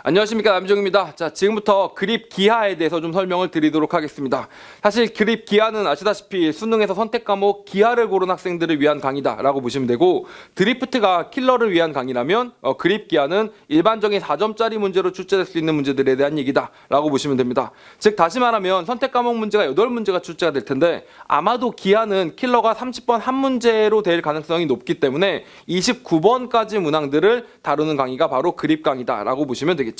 안녕하십니까, 남정입니다. 자, 지금부터 그립 기하에 대해서 좀 설명을 드리도록 하겠습니다. 사실 그립 기하는 아시다시피 수능에서 선택 과목 기하를 고른 학생들을 위한 강의다라고 보시면 되고, 드리프트가 킬러를 위한 강의라면 그립 기하는 일반적인 4점짜리 문제로 출제될 수 있는 문제들에 대한 얘기다라고 보시면 됩니다. 즉 다시 말하면 선택 과목 문제가 8문제가 출제가 될 텐데, 아마도 기하는 킬러가 30번 한 문제로 될 가능성이 높기 때문에 29번까지 문항들을 다루는 강의가 바로 그립 강의다라고 보시면 되겠습니다.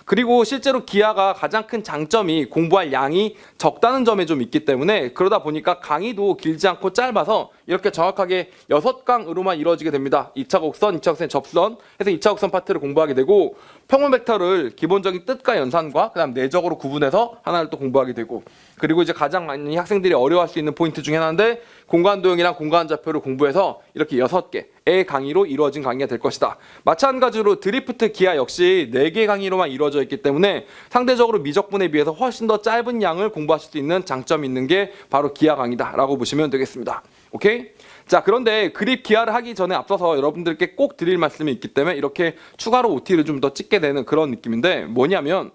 그리고 실제로 기하가 가장 큰 장점이 공부할 양이 적다는 점에 좀 있기 때문에, 그러다 보니까 강의도 길지 않고 짧아서 이렇게 정확하게 6강으로만 이루어지게 됩니다. 2차 곡선, 2차 곡선, 접선 해서 2차 곡선 파트를 공부하게 되고, 평면 벡터를 기본적인 뜻과 연산과 그다음 내적으로 구분해서 하나를 또 공부하게 되고, 그리고 이제 가장 많이 학생들이 어려워할 수 있는 포인트 중에 하나인데, 공간 도형이랑 공간 좌표를 공부해서 이렇게 6개의 강의로 이루어진 강의가 될 것이다. 마찬가지로 드리프트 기하 역시 4개 강의로만 이루어져 있기 때문에 상대적으로 미적분에 비해서 훨씬 더 짧은 양을 공부하실 수 있는 장점이 있는 게 바로 기하 강의다라고 보시면 되겠습니다. 오케이? 자, 그런데 그립 기하를 하기 전에 앞서서 여러분들께 꼭 드릴 말씀이 있기 때문에 이렇게 추가로 OT를 좀 더 찍게 되는 그런 느낌인데, 뭐냐면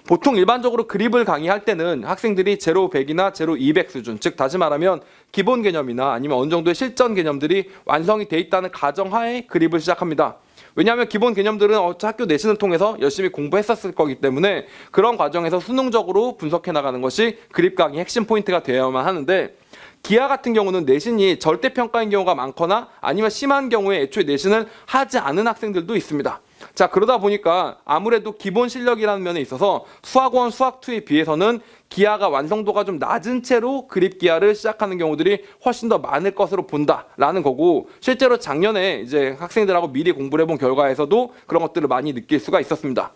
보통 일반적으로 그립을 강의할 때는 학생들이 제로 100이나 제로 200 수준, 즉 다시 말하면 기본 개념이나 아니면 어느 정도의 실전 개념들이 완성이 돼 있다는 가정하에 그립을 시작합니다. 왜냐하면 기본 개념들은 학교 내신을 통해서 열심히 공부했었을 거기 때문에 그런 과정에서 수능적으로 분석해 나가는 것이 그립 강의 핵심 포인트가 되어야만 하는데, 기하 같은 경우는 내신이 절대평가인 경우가 많거나 아니면 심한 경우에 애초에 내신을 하지 않은 학생들도 있습니다. 자, 그러다 보니까 아무래도 기본 실력이라는 면에 있어서 수학원, 수학2에 비해서는 기하가 완성도가 좀 낮은 채로 그립 기하를 시작하는 경우들이 훨씬 더 많을 것으로 본다라는 거고, 실제로 작년에 이제 학생들하고 미리 공부를 해본 결과에서도 그런 것들을 많이 느낄 수가 있었습니다.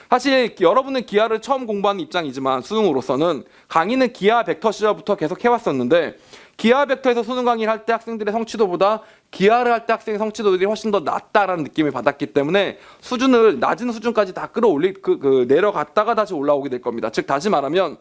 사실 여러분은 기하를 처음 공부하는 입장이지만 수능으로서는 강의는 기하 벡터 시절부터 계속 해왔었는데, 기하 벡터에서 수능 강의를 할 때 학생들의 성취도보다 기하를 할 때 학생의 성취도들이 훨씬 더 낮다라는 느낌을 받았기 때문에 수준을 낮은 수준까지 다 내려갔다가 다시 올라오게 될 겁니다. 즉 다시 말하면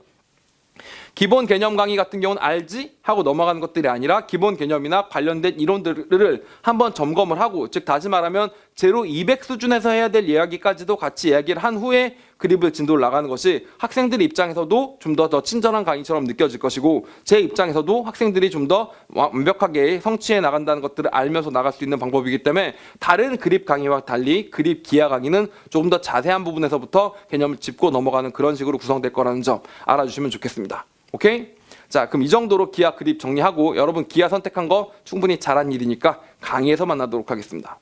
기본 개념 강의 같은 경우는 알지? 하고 넘어가는 것들이 아니라 기본 개념이나 관련된 이론들을 한번 점검을 하고, 즉 다시 말하면 제로 200 수준에서 해야 될 이야기까지도 같이 이야기를 한 후에 그립을 진도를 나가는 것이 학생들 입장에서도 좀 더 친절한 강의처럼 느껴질 것이고, 제 입장에서도 학생들이 좀 더 완벽하게 성취해 나간다는 것들을 알면서 나갈 수 있는 방법이기 때문에, 다른 그립 강의와 달리 그립 기하 강의는 조금 더 자세한 부분에서부터 개념을 짚고 넘어가는 그런 식으로 구성될 거라는 점 알아주시면 좋겠습니다. 오케이? 자, 그럼 이 정도로 기하 그립 정리하고, 여러분 기하 선택한 거 충분히 잘한 일이니까 강의에서 만나도록 하겠습니다.